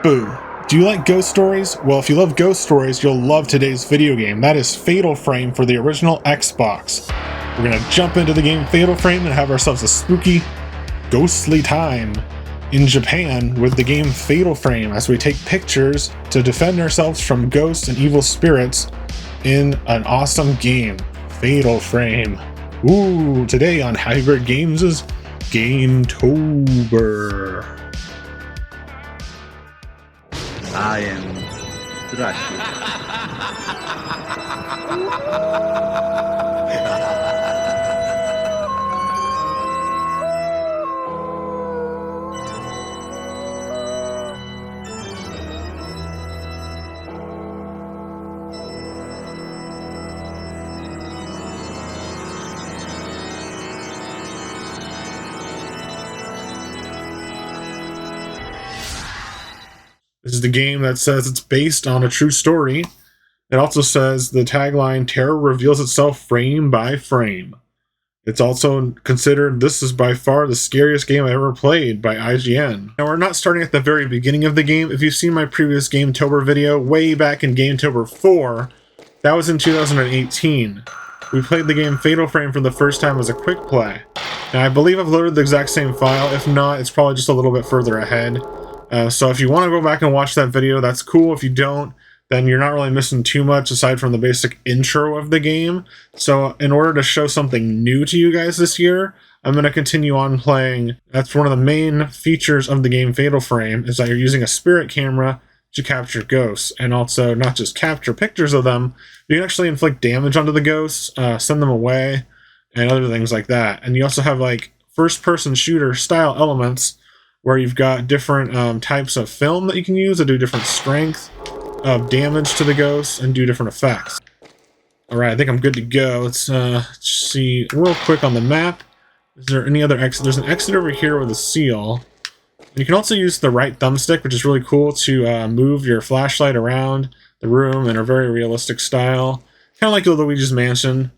Boo! Do you like ghost stories? Well, if you love ghost stories, you'll love today's video game. That is Fatal Frame for the original Xbox. We're gonna jump into the game Fatal Frame and have ourselves a spooky, ghostly time in Japan with the game Fatal Frame as we take pictures to defend ourselves from ghosts and evil spirits in an awesome game, Fatal Frame. Ooh, today on Hybrid Games' GAMETOBER. I am Dracula. This is the game that says it's based on a true story. It also says the tagline, terror reveals itself frame by frame. It's also considered this is by far the scariest game I ever played by IGN. Now we're not starting at the very beginning of the game. If you've seen my previous GameTober video way back in GameTober 4, that was in 2018. We played the game Fatal Frame for the first time as a quick play. Now I believe I've loaded the exact same file. If not, it's probably just a little bit further ahead. So if you want to go back and watch that video, that's cool. If you don't, then you're not really missing too much aside from the basic intro of the game. So in order to show something new to you guys this year, I'm going to continue on playing. That's one of the main features of the game Fatal Frame, is that you're using a spirit camera to capture ghosts, and also not just capture pictures of them, you can actually inflict damage onto the ghosts, send them away, and other things like that. And you also have like first-person shooter style elements where you've got different types of film that you can use to do different strength of damage to the ghosts and do different effects. Alright, I think I'm good to go. Let's see real quick on the map. Is there any other exit? There's an exit over here with a seal. And you can also use the right thumbstick, which is really cool, to move your flashlight around the room in a very realistic style. Kind of like Luigi's Mansion.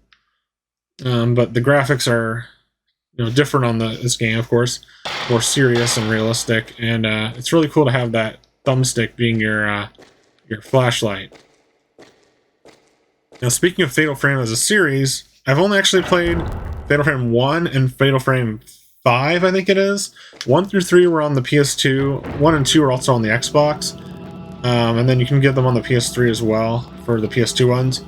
But the graphics are different on this game, of course. More serious and realistic, and it's really cool to have that thumbstick being your flashlight. Now, speaking of Fatal Frame as a series, I've only actually played Fatal Frame 1 and Fatal Frame 5, I think it is. 1 through 3 were on the PS2, 1 and 2 are also on the Xbox, and then you can get them on the PS3 as well for the PS2 ones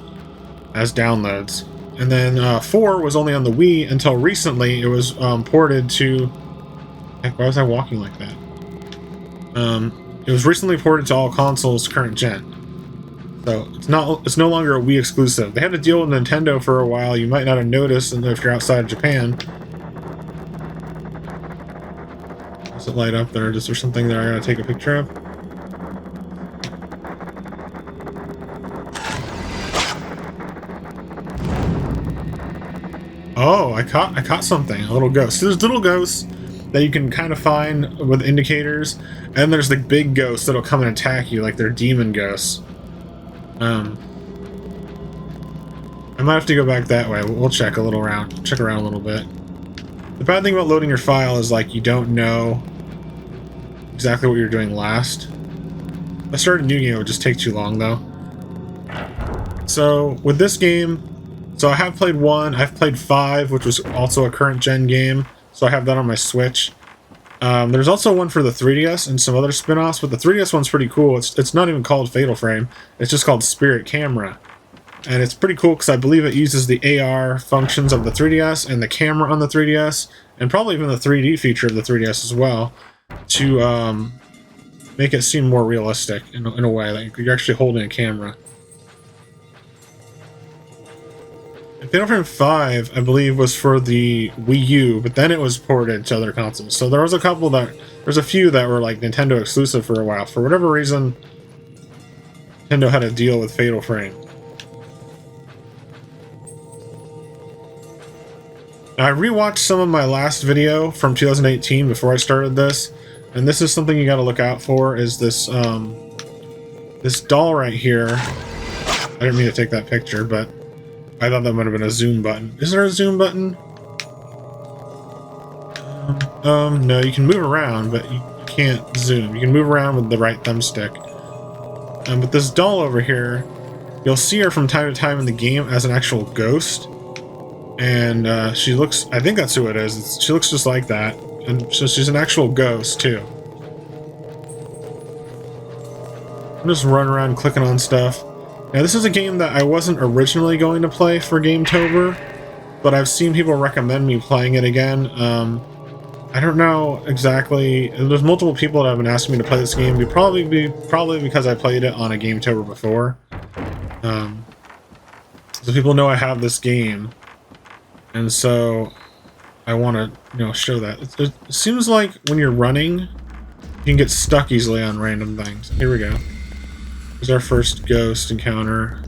as downloads. And then 4 was only on the Wii until recently. It was ported to... Heck, why was I walking like that? It was recently ported to all consoles current gen. So it's no longer a Wii exclusive. They had to deal with Nintendo for a while. You might not have noticed if you're outside of Japan. Does it light up there? Is there something that I gotta take a picture of? Oh, I caught something. A little ghost. So there's little ghosts that you can kind of find with indicators, and there's the big ghosts that'll come and attack you, like they're demon ghosts. I might have to go back that way. We'll check around a little bit. The bad thing about loading your file is like you don't know exactly what you're doing last. If I started a new game, it would just take too long though. So with this game, so I have played 1, I've played 5, which was also a current gen game, so I have that on my Switch. There's also one for the 3DS and some other spin-offs, but the 3DS one's pretty cool. It's not even called Fatal Frame, it's just called Spirit Camera. And it's pretty cool because I believe it uses the AR functions of the 3DS and the camera on the 3DS, and probably even the 3D feature of the 3DS as well, to make it seem more realistic in a way, like you're actually holding a camera. Fatal Frame 5, I believe, was for the Wii U, but then it was ported to other consoles. So there's a few that were like Nintendo exclusive for a while. For whatever reason, Nintendo had a deal with Fatal Frame. Now, I rewatched some of my last video from 2018 before I started this, and this is something you got to look out for, is this this doll right here. I didn't mean to take that picture, but I thought that might have been a zoom button. Is there a zoom button? No, you can move around, but you can't zoom. You can move around with the right thumbstick. But this doll over here, you'll see her from time to time in the game as an actual ghost. And she looks, I think that's who it is. She looks just like that. And so she's an actual ghost too. I'm just running around clicking on stuff. Now this is a game that I wasn't originally going to play for GameTober, but I've seen people recommend me playing it again. I don't know exactly. There's multiple people that have been asking me to play this game. Probably because I played it on a GameTober before. So people know I have this game, and so I want to, show that. It seems like when you're running, you can get stuck easily on random things. Here we go. Here's our first ghost encounter.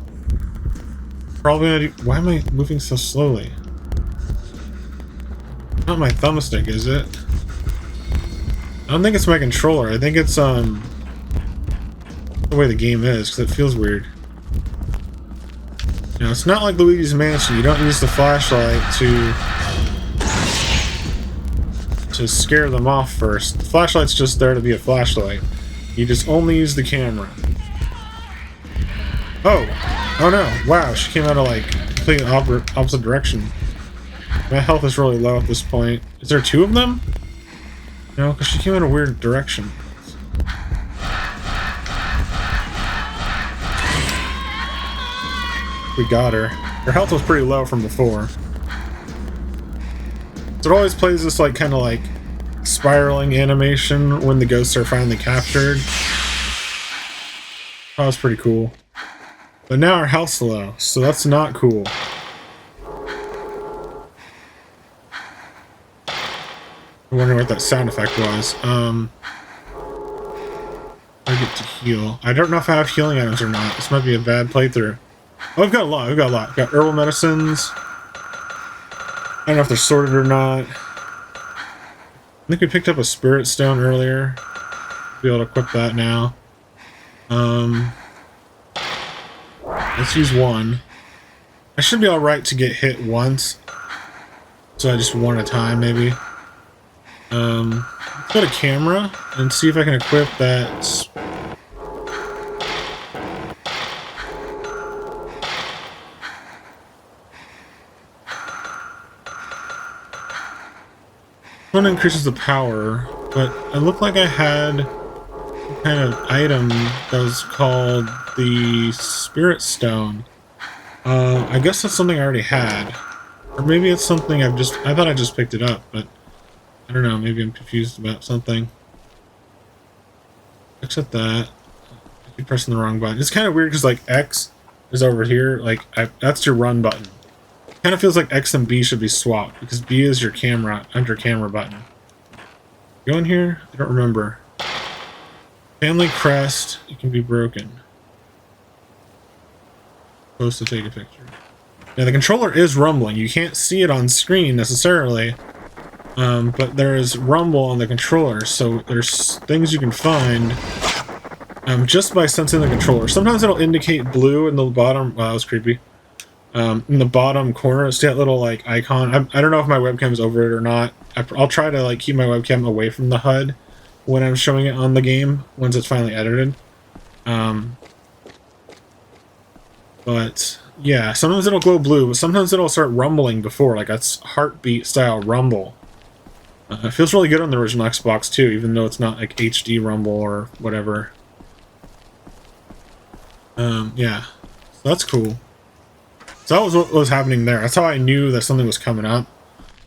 Probably gonna do. Why am I moving so slowly? Not my thumbstick, is it? I don't think it's my controller. I think it's the way the game is, because it feels weird. It's not like Luigi's Mansion. You don't use the flashlight to scare them off first. The flashlight's just there to be a flashlight. You just only use the camera. Oh no! Wow, she came out of like completely opposite direction. My health is really low at this point. Is there two of them? No, because she came in a weird direction. We got her. Her health was pretty low from before. So it always plays this like kind of like spiraling animation when the ghosts are finally captured. That was pretty cool. But now our health's low, so that's not cool. I wonder what that sound effect was. I get to heal. I don't know if I have healing items or not. This might be a bad playthrough. Oh, we've got a lot. We've got a lot. We've got herbal medicines. I don't know if they're sorted or not. I think we picked up a spirit stone earlier. Be able to equip that now. Let's use one. I should be alright to get hit once. So I just one at a time, maybe. Let's go to camera and see if I can equip that. One increases the power, but it looked like I had some kind of item that was called the Spirit Stone. I guess that's something I already had. Or maybe it's something I thought I just picked it up, but I don't know, maybe I'm confused about something. Except that. I keep pressing the wrong button. It's kind of weird because like X is over here, like that's your run button. Kind of feels like X and B should be swapped because B is your camera, under camera button. Go in here? I don't remember. Family crest, it can be broken. Supposed to take a picture. Now the controller is rumbling. You can't see it on screen necessarily, but there is rumble on the controller, so there's things you can find just by sensing the controller. Sometimes it'll indicate blue in the bottom. Wow, that was creepy. In the bottom corner, see that little like icon? I don't know if my webcam is over it or not. I'll try to like keep my webcam away from the HUD when I'm showing it on the game once it's finally edited. But yeah, sometimes it'll glow blue, but sometimes it'll start rumbling before, like that's heartbeat style rumble. It feels really good on the original Xbox too, even though it's not like HD rumble or whatever. Yeah, so that's cool. So that was what was happening there. That's how I knew that something was coming up,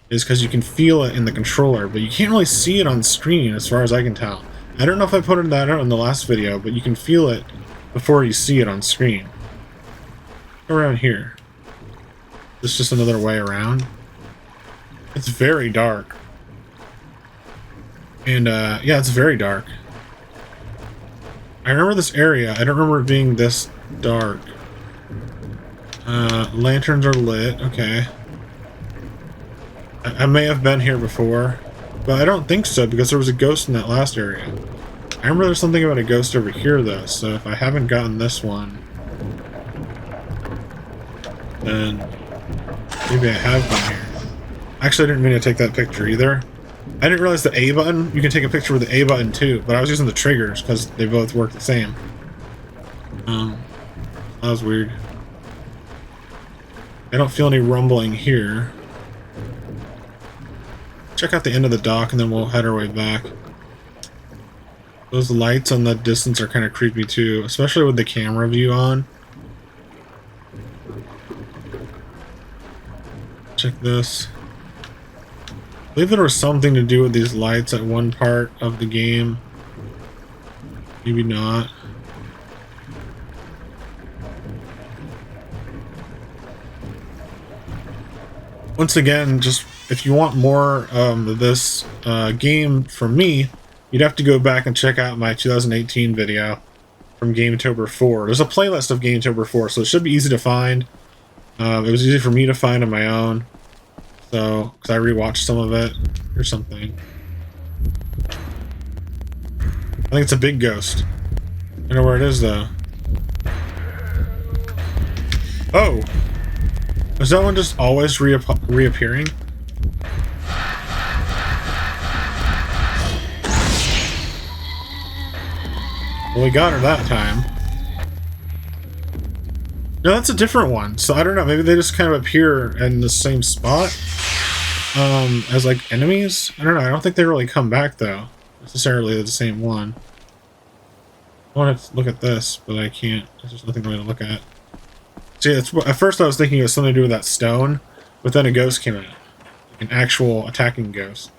is because you can feel it in the controller, but you can't really see it on screen as far as I can tell. I don't know if I put that out in the last video, but you can feel it before you see it on screen. Around here. This is just another way around. It's very dark. And yeah, it's very dark. I remember this area. I don't remember it being this dark. Lanterns are lit. Okay. I may have been here before, but I don't think so because there was a ghost in that last area. I remember there's something about a ghost over here though, so if I haven't gotten this one, then maybe I have been here. Actually, I didn't mean to take that picture either. I didn't realize the A button, you can take a picture with the A button too, but I was using the triggers because they both work the same. That was weird. I don't feel any rumbling here. Check out the end of the dock and then we'll head our way back. Those lights on the distance are kind of creepy too, especially with the camera view on. Check this. I believe there was something to do with these lights at one part of the game. Maybe not. Once again, just if you want more of this game from me, you'd have to go back and check out my 2018 video from GAMETOBER 4. There's a playlist of GAMETOBER 4, so it should be easy to find. It was easy for me to find on my own. So, because I rewatched some of it or something. I think it's a big ghost. I don't know where it is though. Oh! Is that one just always reappearing? Well, we got her that time. No, that's a different one. So I don't know, maybe they just kind of appear in the same spot as like enemies? I don't know, I don't think they really come back though. Necessarily the same one. I want to look at this, but I can't. There's just nothing really to look at. See, at first I was thinking it was something to do with that stone, but then a ghost came out. An actual attacking ghost.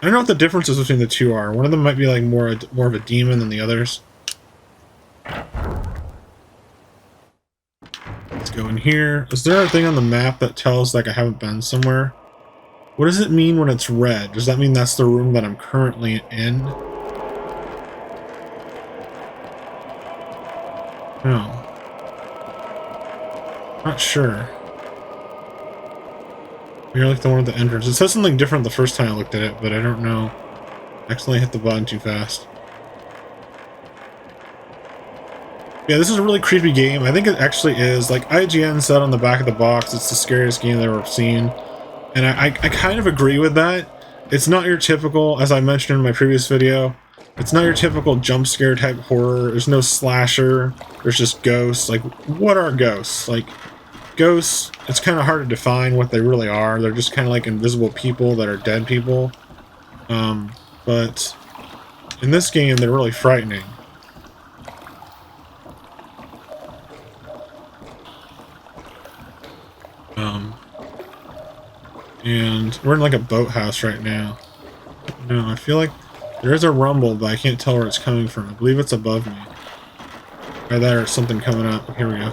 I don't know what the differences between the two are. One of them might be like more of a demon than the others. Let's go in here. Is there a thing on the map that tells like I haven't been somewhere? What does it mean when it's red? Does that mean that's the room that I'm currently in? No. Not sure. You're like the one at the entrance. It says something different the first time I looked at it, but I don't know. I accidentally hit the button too fast. Yeah, this is a really creepy game. I think it actually is. Like IGN said on the back of the box, it's the scariest game they've ever seen. And I kind of agree with that. It's not your typical, as I mentioned in my previous video, it's not your typical jump scare type horror. There's no slasher. There's just ghosts. Like, what are ghosts? Like, ghosts, it's kind of hard to define what they really are. They're just kind of like invisible people that are dead people. But in this game, they're really frightening. And we're in like a boathouse right now. No, I feel like there is a rumble, but I can't tell where it's coming from. I believe it's above me. Or there's something coming up. Here we go.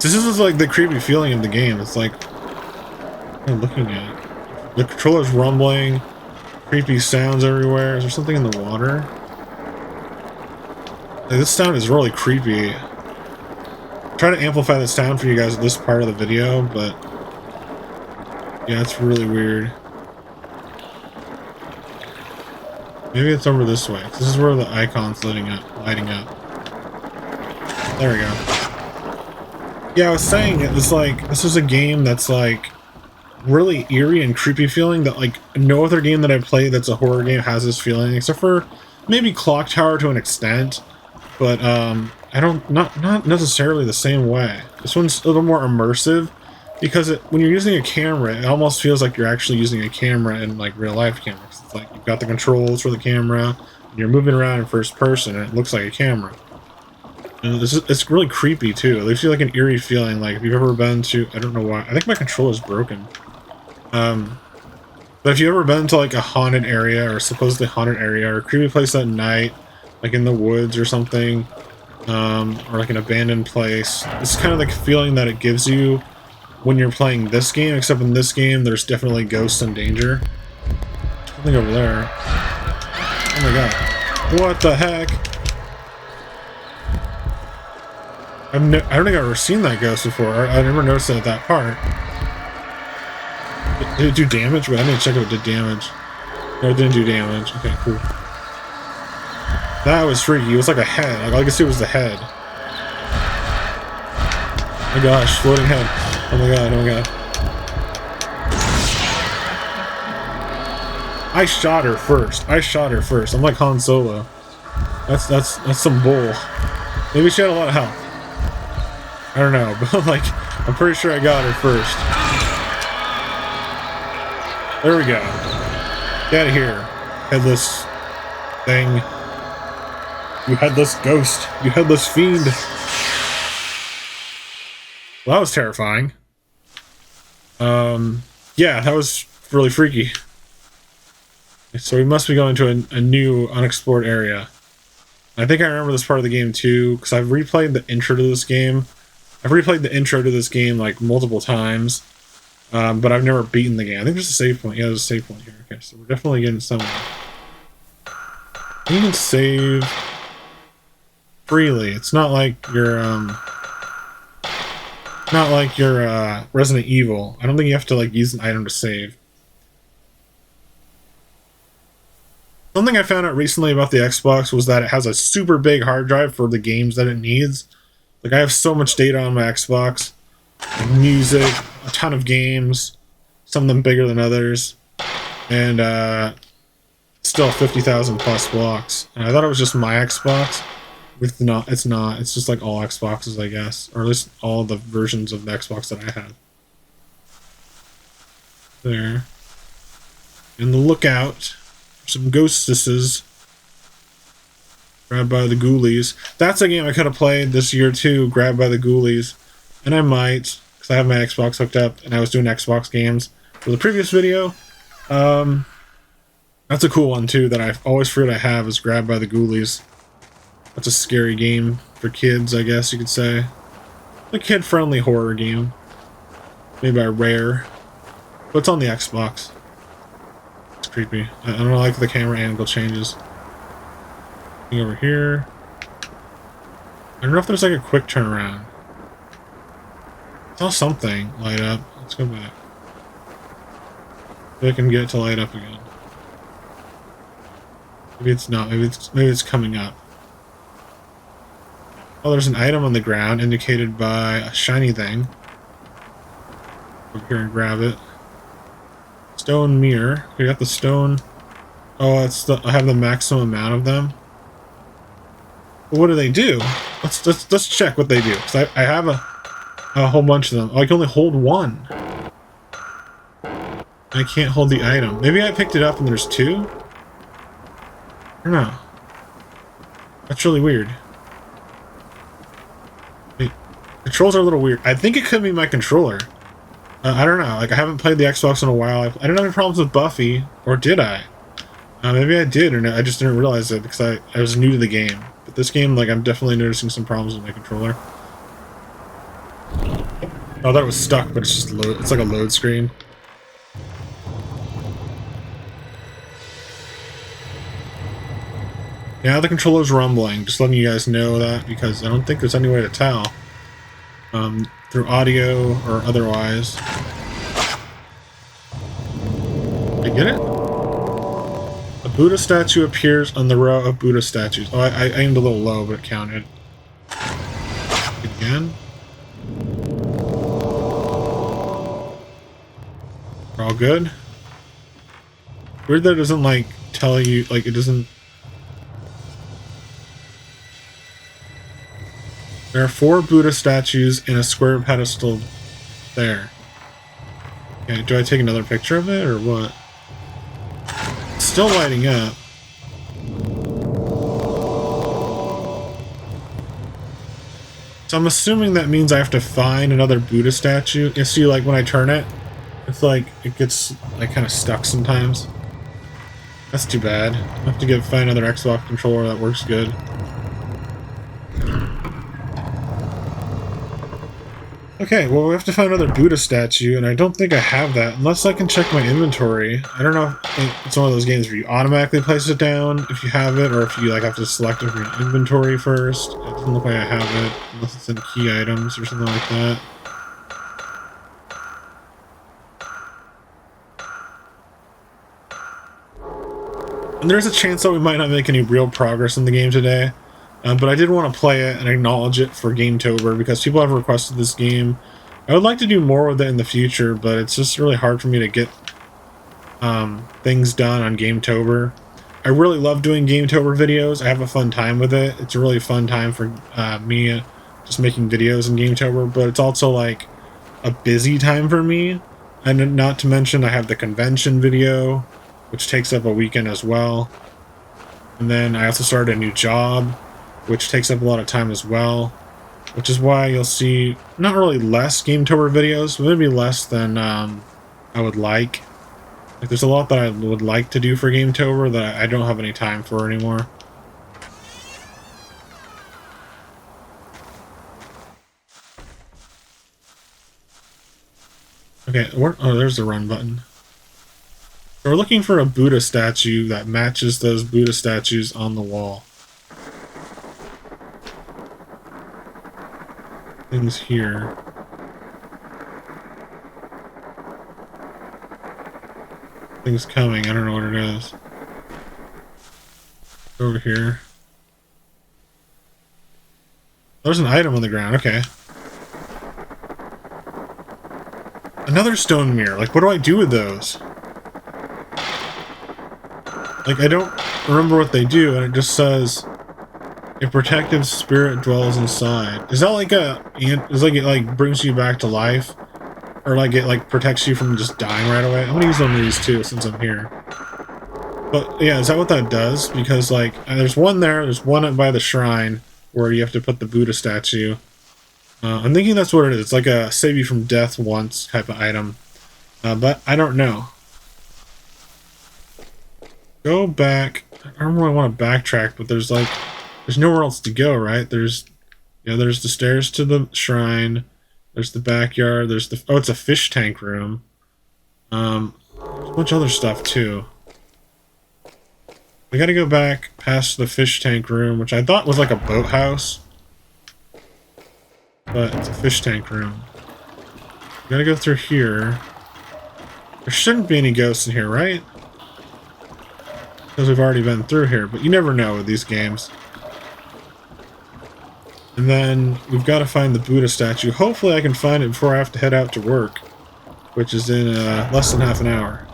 This is like the creepy feeling of the game. It's like, what am I looking at? The controller's rumbling, creepy sounds everywhere. Is there something in the water? Like, this sound is really creepy. Try to amplify the sound for you guys at this part of the video, but yeah, it's really weird. Maybe it's over this way. This is where the icon's lighting up. There we go. Yeah, I was saying it was like this is a game that's like really eerie and creepy feeling that like no other game that I played that's a horror game has this feeling, except for maybe Clock Tower to an extent. But I don't not necessarily the same way. This one's a little more immersive because when you're using a camera, it almost feels like you're actually using a camera in like real life cameras. It's like you've got the controls for the camera, and you're moving around in first person, and it looks like a camera. And it's really creepy too. It gives you like an eerie feeling. Like if you've ever been to, I don't know why. I think my controller's broken. But if you've ever been to like a haunted area or supposedly haunted area or a creepy place at night, like in the woods or something, or like an abandoned place, it's kind of like a feeling that it gives you when you're playing this game, except in this game there's definitely ghosts and danger. Something over there. Oh my god. What the heck? I don't think I've ever seen that ghost before. I never noticed it at that part. Did it do damage? Wait, I need to check if it did damage. No, it didn't do damage. Okay, cool. That was freaky. It was like a head. Like, all I could see was the head. Oh my gosh, floating head. Oh my god, oh my god. I shot her first. I shot her first. I'm like Han Solo. That's some bull. Maybe she had a lot of health. I don't know, but like, I'm pretty sure I got her first. There we go. Get out of here, headless thing. You headless ghost. You headless fiend. Well, that was terrifying. Yeah, that was really freaky. So we must be going to a new unexplored area. I think I remember this part of the game too, because I've replayed the intro to this game. I've replayed the intro to this game like multiple times, but I've never beaten the game. I think there's a save point. Yeah, there's a save point here. Okay, so we're definitely getting somewhere. You can save freely. It's not like your Resident Evil. I don't think you have to like use an item to save. Something I found out recently about the Xbox was that it has a super big hard drive for the games that it needs. Like, I have so much data on my Xbox. Like music, a ton of games, some of them bigger than others. And, still 50,000 plus blocks. And I thought it was just my Xbox. It's not. It's just like all Xboxes, I guess. Or at least all the versions of the Xbox that I have. There. And the lookout. Some ghostesses. Grabbed by the Ghoulies. That's a game I could have played this year too, Grabbed by the Ghoulies. And I might, because I have my Xbox hooked up and I was doing Xbox games for the previous video. That's a cool one too that I always forget I have, is Grabbed by the Ghoulies. That's a scary game for kids, I guess you could say. A kid-friendly horror game. Made by Rare. But it's on the Xbox. It's creepy. I don't like the camera angle changes. Over here. I don't know if there's like a quick turnaround. I saw something light up. Let's go back. Maybe I can get it to light up again. Maybe it's not. Maybe it's coming up. Oh, there's an item on the ground indicated by a shiny thing. Over here and grab it. Stone mirror. We got the stone. Oh, I have the maximum amount of them. But what do they do? Let's check what they do. Because I have a whole bunch of them. Oh, I can only hold one. I can't hold the item. Maybe I picked it up and there's two? I don't know. That's really weird. The controls are a little weird. I think it could be my controller. I don't know. Like, I haven't played the Xbox in a while. I didn't have any problems with Buffy. Or did I? Maybe I did, or no, I just didn't realize it because I was new to the game. But this game, like, I'm definitely noticing some problems with my controller. Oh, that was stuck, but it's just load. It's like a load screen. Now the controller's rumbling. Just letting you guys know that, because I don't think there's any way to tell. Through audio or otherwise. Did I get it? A Buddha statue appears on the row of Buddha statues. Oh, I aimed a little low, but it counted. Again. We're all good. Weird that it doesn't, like, tell you, like, it doesn't... There are 4 Buddha statues in a square pedestal there. Okay, do I take another picture of it, or what? It's still lighting up. So I'm assuming that means I have to find another Buddha statue. You see, like, when I turn it, it's like, it gets, like, kind of stuck sometimes. That's too bad. I have to find another Xbox controller that works good. Okay, well, we have to find another Buddha statue, and I don't think I have that, unless I can check my inventory. I don't know if it's one of those games where you automatically place it down if you have it, or if you, like, have to select it from your inventory first. It doesn't look like I have it, unless it's in key items or something like that. And there's a chance that we might not make any real progress in the game today. But I did want to play it and acknowledge it for GameTober, because people have requested this game I would like to do more with it in the future, but it's just really hard for me to get things done on GameTober. I really love doing GameTober videos. I have a fun time with it. It's a really fun time for me just making videos in GameTober, but it's also like a busy time for me. And not to mention I have the convention video, which takes up a weekend as well. And then I also started a new job, which takes up a lot of time as well, which is why you'll see not really less GameTober videos, but maybe less than I would like. Like, there's a lot that I would like to do for GameTober that I don't have any time for anymore. Okay, oh, there's the run button. So we're looking for a Buddha statue that matches those Buddha statues on the wall. Things here. Things coming, I don't know what it is. Over here. There's an item on the ground, okay. Another stone mirror, like what do I do with those? Like, I don't remember what they do, and it just says a protective spirit dwells inside. Is that like is like it like brings you back to life? Or like it like protects you from just dying right away? I'm gonna use one of these too since I'm here. But yeah, is that what that does? Because like there's one there, there's one by the shrine where you have to put the Buddha statue. I'm thinking that's what it is. It's like a save you from death once type of item. But I don't know. Go back. I don't really want to backtrack, but there's nowhere else to go, right? There's the stairs to the shrine. There's the backyard. There's the it's a fish tank room. There's a bunch of other stuff too. We gotta go back past the fish tank room, which I thought was like a boathouse. But it's a fish tank room. We gotta go through here. There shouldn't be any ghosts in here, right? Because we've already been through here, but you never know with these games. And then we've got to find the Buddha statue. Hopefully I can find it before I have to head out to work, which is in less than half an hour.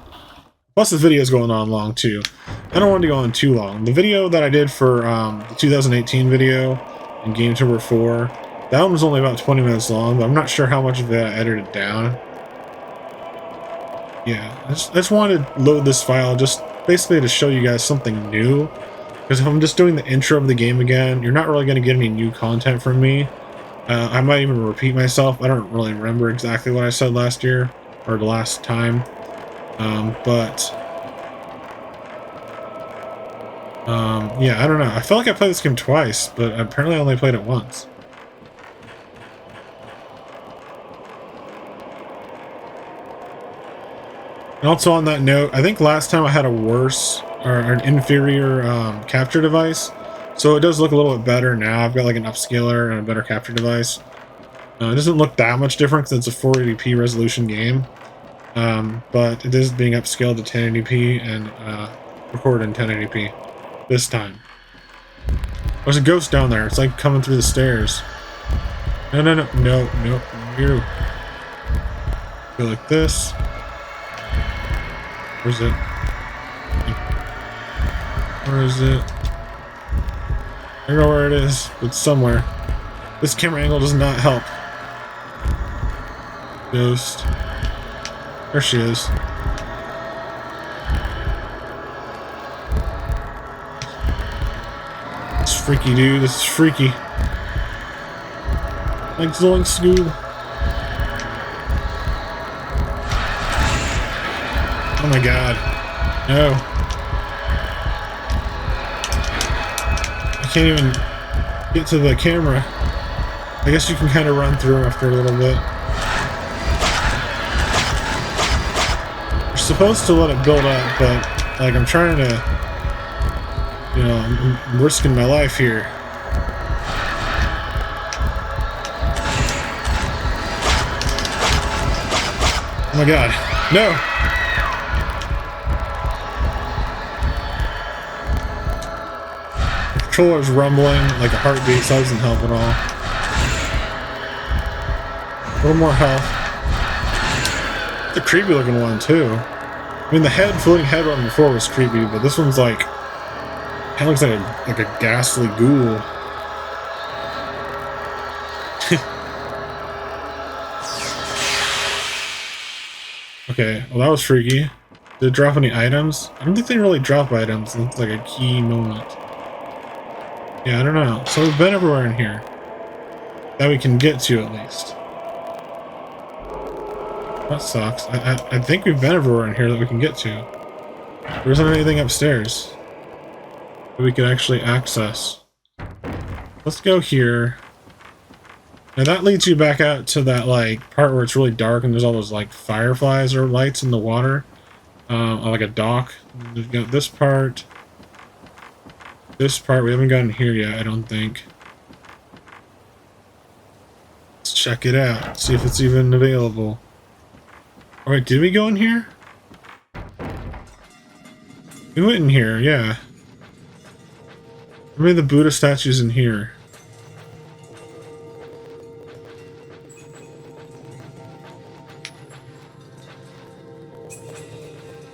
Plus the video is going on long too. I don't want to go on too long. The video that I did for the 2018 video in GameTober 4, that one was only about 20 minutes long, but I'm not sure how much of it I edited down. Yeah, I just wanted to load this file just basically to show you guys something new. Because if I'm just doing the intro of the game again, you're not really going to get any new content from me. I might even repeat myself. I don't really remember exactly what I said last year, or the last time. Yeah, I don't know. I felt like I played this game twice, but apparently I only played it once. And also on that note, I think last time I had a worse or an inferior capture device, so it does look a little bit better now. I've got like an upscaler and a better capture device. It doesn't look that much different because it's a 480p resolution game, but it is being upscaled to 1080p and recorded in 1080p this time. There's a ghost down there. It's like coming through the stairs. No, you. Go like this. Where's it? Where is it? I don't know where it is. It's somewhere. This camera angle does not help. Ghost. There she is. It's freaky, dude. This is freaky. Like Zoink Scoob. Oh my god. No. I can't even get to the camera. I guess you can kind of run through after a little bit. You're supposed to let it build up, but like I'm trying to, you know, I'm risking my life here. Oh my god. No! The controller's rumbling like a heartbeat, so that doesn't help at all. little more health. It's a creepy looking one too. I mean, the floating head one before was creepy, but this one's like kind of looks like a ghastly ghoul. Okay, well that was freaky. Did it drop any items? I don't think they really drop items. It's like a key moment. Yeah, I don't know. So we've been everywhere in here that we can get to, at least. That sucks. I think we've been everywhere in here that we can get to. There isn't anything upstairs that we can actually access. Let's go here. Now that leads you back out to that like part where it's really dark and there's all those like fireflies or lights in the water. Like a dock. We've got this part. This part, we haven't gotten here yet, I don't think. Let's check it out, see if it's even available. Alright, did we go in here? We went in here, yeah. Maybe the Buddha statue's in here.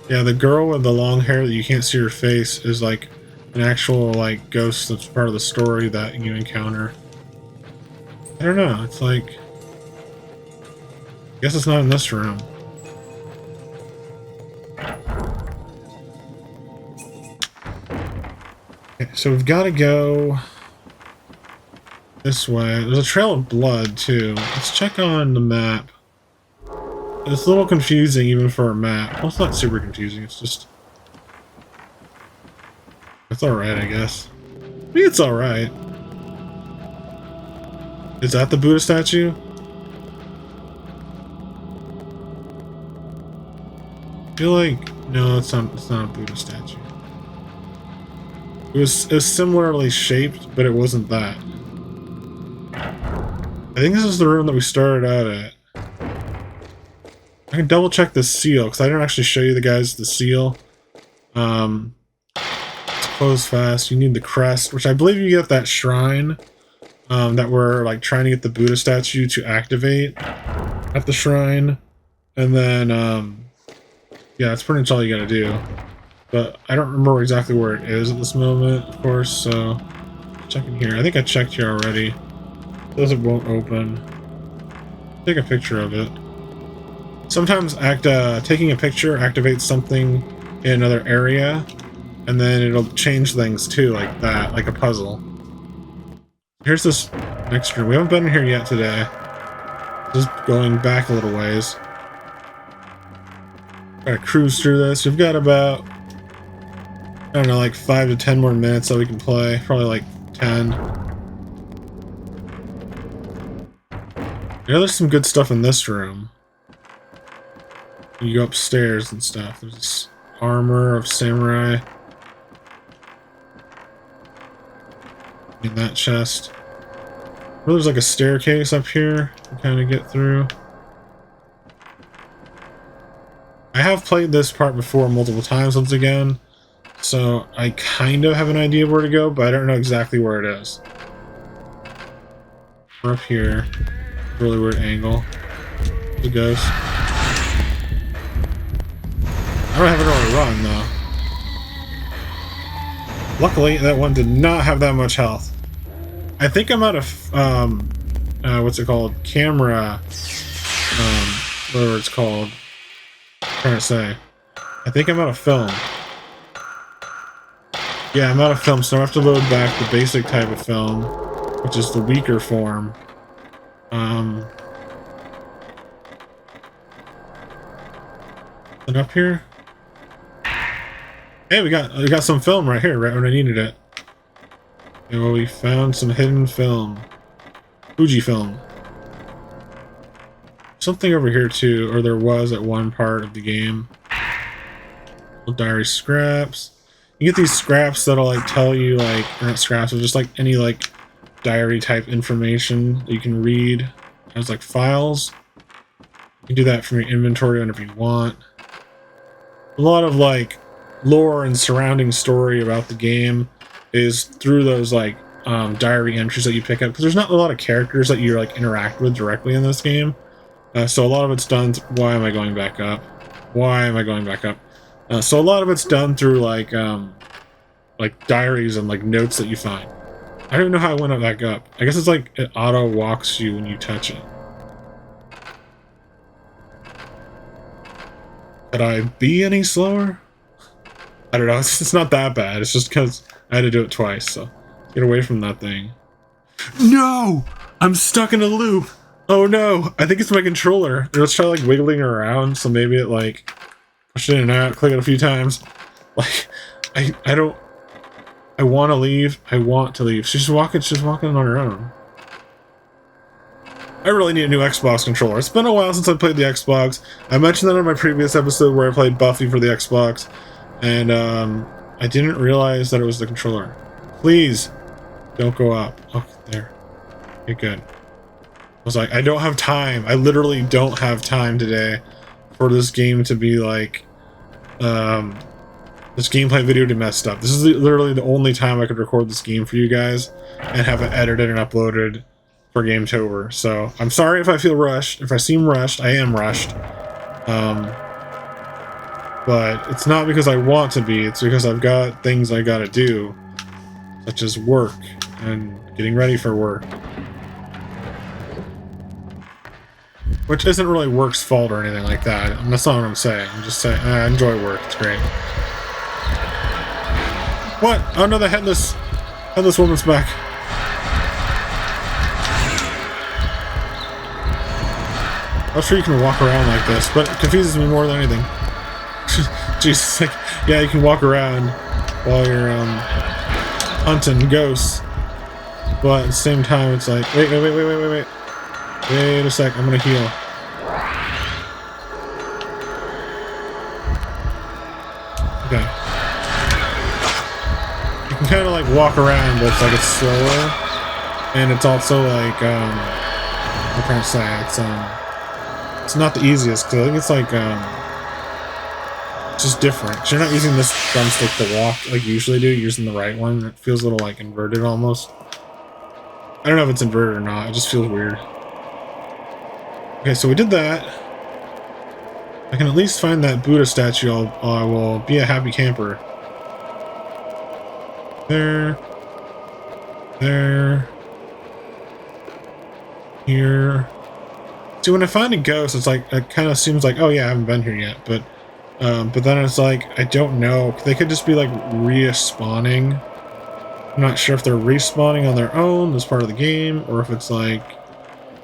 Yeah, the girl with the long hair that you can't see her face is like an actual like ghost that's part of the story that you encounter. I don't know, it's like... I guess it's not in this room. Okay, so we've got to go this way. There's a trail of blood too. Let's check on the map. It's a little confusing even for a map. Well, it's not super confusing, it's just... It's alright, I guess. I think it's alright. Is that the Buddha statue? I feel like... No, it's not a Buddha statue. It was similarly shaped, but it wasn't that. I think this is the room that we started out at. I can double check the seal, because I didn't actually show you the seal. It's closed fast. You need the crest, which I believe you get that shrine that we're like trying to get the Buddha statue to activate at the shrine. And then, yeah, that's pretty much all you gotta do. But I don't remember exactly where it is at this moment, of course, so checking here. I think I checked here already. It won't open. Take a picture of it. Sometimes taking a picture activates something in another area, and then it'll change things too, like that, like a puzzle. Here's this next room. We haven't been here yet today. Just going back a little ways. Gotta cruise through this. We've got about, I don't know, like 5 to 10 more minutes that we can play. Probably like 10. You know, there's some good stuff in this room. You go upstairs and stuff. There's this armor of samurai in that chest. Well, there's like a staircase up here to kind of get through. I have played this part before multiple times once again, so I kind of have an idea of where to go, but I don't know exactly where it is. We're up here. Really weird angle. The ghost. I don't have anywhere to run, though. Luckily, that one did not have that much health. I think I'm out of, what's it called? Camera, whatever it's called. I'm trying to say. I think I'm out of film. Yeah, I'm out of film, so I have to load back the basic type of film, which is the weaker form. And up here? Hey, we got some film right here, right when I needed it. And well, we found some hidden film. Fuji film. Something over here too, or there was at one part of the game. Little diary scraps. You get these scraps that'll like tell you like, or not scraps, but just like any like diary type information that you can read as like files. You can do that from your inventory whenever you want. A lot of like lore and surrounding story about the game is through those like diary entries that you pick up, because there's not a lot of characters that you like interact with directly in this game. So a lot of it's done. Why am I going back up? Why am I going back up? So a lot of it's done through like diaries and like notes that you find. I don't even know how I went back up. I guess it's like it auto walks you when you touch it. Could I be any slower? I don't know. It's not that bad. It's just because I had to do it twice. So get away from that thing. No! I'm stuck in a loop. Oh no! I think it's my controller. Let's try like wiggling around. So maybe it like push it in and out. Click it a few times. Like I don't. I want to leave. I want to leave. She's walking on her own. I really need a new Xbox controller. It's been a while since I played the Xbox. I mentioned that in my previous episode where I played Buffy for the Xbox. And I didn't realize that it was the controller. Please, don't go up. Oh, there. Okay, good. I was like, I don't have time. I literally don't have time today for this game to be like... this gameplay video to messed up. This is literally the only time I could record this game for you guys and have it edited and uploaded for GameTober. So I'm sorry if I feel rushed. If I seem rushed, I am rushed. But it's not because I want to be. It's because I've got things I gotta do, such as work and getting ready for work. Which isn't really work's fault or anything like that. That's not what I'm saying. I'm just saying I enjoy work. It's great. What? Oh no, the headless woman's back. I'm sure you can walk around like this, but it confuses me more than anything. Jesus, like, yeah, you can walk around while you're hunting ghosts, but at the same time, it's like, wait a sec, I'm gonna heal. Okay. You can kind of like walk around, but it's like it's slower, and it's also like I'm trying to say it's not the easiest because I think it's like it's just different. You're not using this thumbstick to walk like you usually do. You're using the right one. It feels a little like inverted almost. I don't know if it's inverted or not. It just feels weird. Okay, so we did that. I can at least find that Buddha statue. I will be a happy camper. There. Here. See, when I find a ghost, it's like, it kind of seems like, oh yeah, I haven't been here yet, but then it's like, I don't know. They could just be like respawning. I'm not sure if they're respawning on their own as part of the game, or if it's like,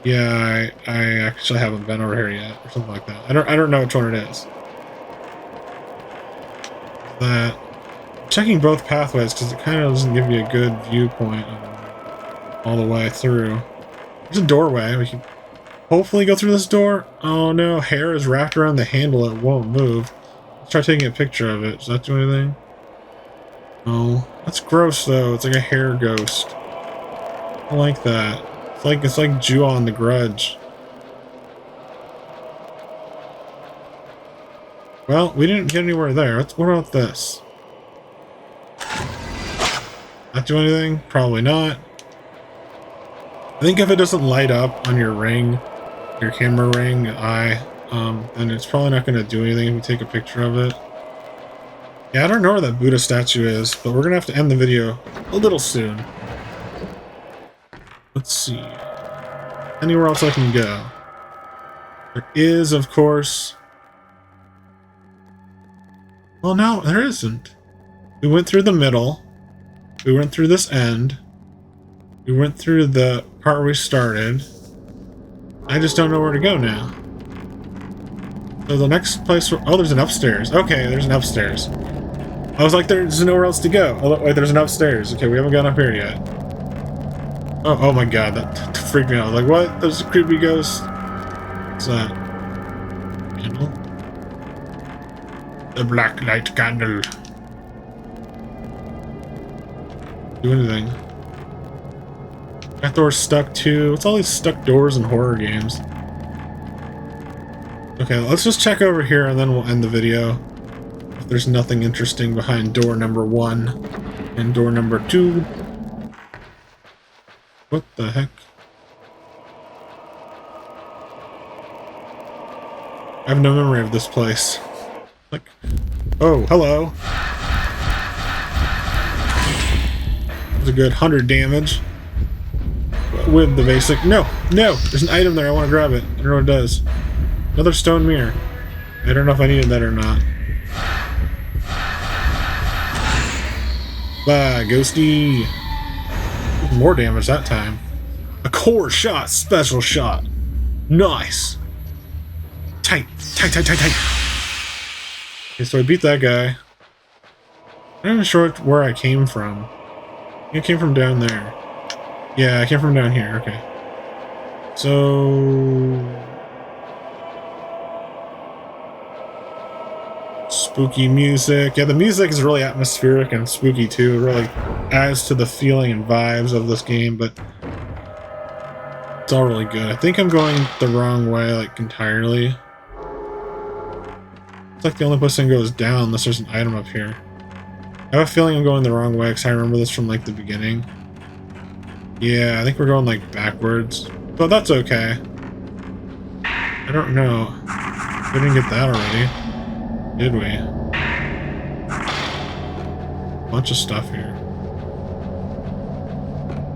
yeah, I actually haven't been over here yet, or something like that. I don't know which one it is. That checking both pathways because it kind of doesn't give you a good viewpoint all the way through. There's a doorway. We can hopefully go through this door. Oh no, hair is wrapped around the handle. It won't move. Let's try taking a picture of it. Does that do anything? Oh, that's gross though. It's like a hair ghost. I like that. It's like Ju-on the Grudge. Well, we didn't get anywhere there. What about this? That do anything? Probably not. I think if it doesn't light up on your ring, your camera ring, then it's probably not going to do anything if you take a picture of it. Yeah, I don't know where that Buddha statue is, but we're going to have to end the video a little soon. Let's see. Anywhere else I can go? There is, of course. Well, no, there isn't. We went through the middle. We went through this end. We went through the part where we started. I just don't know where to go now. So the next place... Oh, there's an upstairs. Okay, there's an upstairs. I was like, there's nowhere else to go. Oh, wait, there's an upstairs. Okay, we haven't gone up here yet. Oh my god, that freaked me out. Like, what? There's a creepy ghost. What's that? Candle? The black light candle. Do anything. That door's stuck too. What's all these stuck doors in horror games? Okay, let's just check over here and then we'll end the video. If there's nothing interesting behind door number 1 and door number 2. What the heck? I have no memory of this place. Like, oh, hello. That was a good 100 damage. With the basic. No, no, there's an item there. I want to grab it. I don't know what it does. Another stone mirror. I don't know if I needed that or not. Bye, ghosty. More damage that time. A core shot, special shot. Nice. Tight, tight, tight, tight, tight. Okay, so I beat that guy. I'm not even sure where I came from. I came from down there. Yeah, I came from down here. Okay. So... spooky music. Yeah, the music is really atmospheric and spooky too. It really adds to the feeling and vibes of this game, but it's all really good. I think I'm going the wrong way, like, entirely. It's like the only place I can go is down unless there's an item up here. I have a feeling I'm going the wrong way because I remember this from, like, the beginning. Yeah, I think we're going, like, backwards. But that's okay. I don't know. We didn't get that already. Did we? Bunch of stuff here.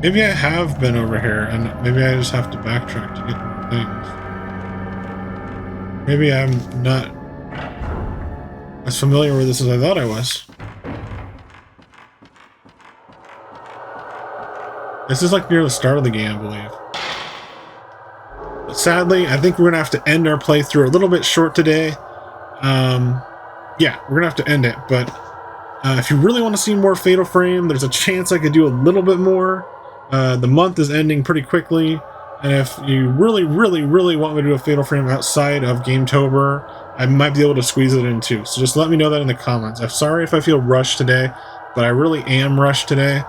Maybe I have been over here, and maybe I just have to backtrack to get more things. Maybe I'm not as familiar with this as I thought I was. This is like near the start of the game, I believe. But sadly, I think we're gonna have to end our playthrough a little bit short today. Yeah, we're gonna have to end it, but if you really want to see more Fatal Frame, there's a chance I could do a little bit more. The month is ending pretty quickly, and if you really, really, really want me to do a Fatal Frame outside of GameTober, I might be able to squeeze it in too. So just let me know that in the comments. I'm sorry if I feel rushed today, but I really am rushed today,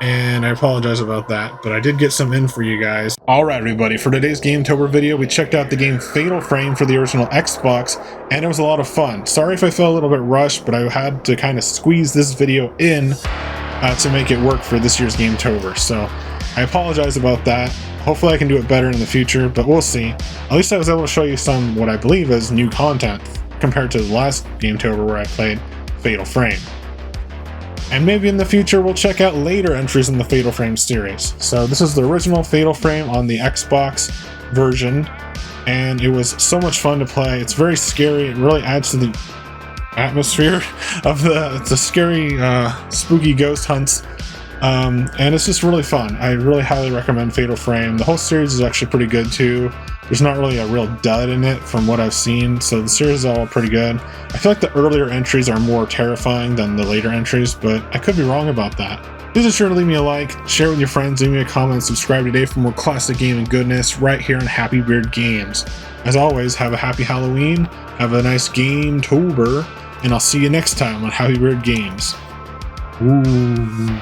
and I apologize about that, but I did get some in for you guys. Alright everybody, for today's GameTober video, we checked out the game Fatal Frame for the original Xbox, and it was a lot of fun. Sorry if I felt a little bit rushed, but I had to kind of squeeze this video in to make it work for this year's GameTober, so I apologize about that. Hopefully I can do it better in the future, but we'll see. At least I was able to show you some, what I believe is new content, compared to the last GameTober where I played Fatal Frame. And maybe in the future we'll check out later entries in the Fatal Frame series. So this is the original Fatal Frame on the Xbox version, and it was so much fun to play. It's very scary. It really adds to the atmosphere of the scary, spooky ghost hunts. And it's just really fun. I really highly recommend Fatal Frame. The whole series is actually pretty good too. There's not really a real dud in it from what I've seen, so the series is all pretty good. I feel like the earlier entries are more terrifying than the later entries, but I could be wrong about that. Please be sure to leave me a like, share with your friends, leave me a comment, and subscribe today for more classic gaming goodness right here on Happy Beard Games. As always, have a happy Halloween, have a nice GameTober, and I'll see you next time on Happy Beard Games. Ooh.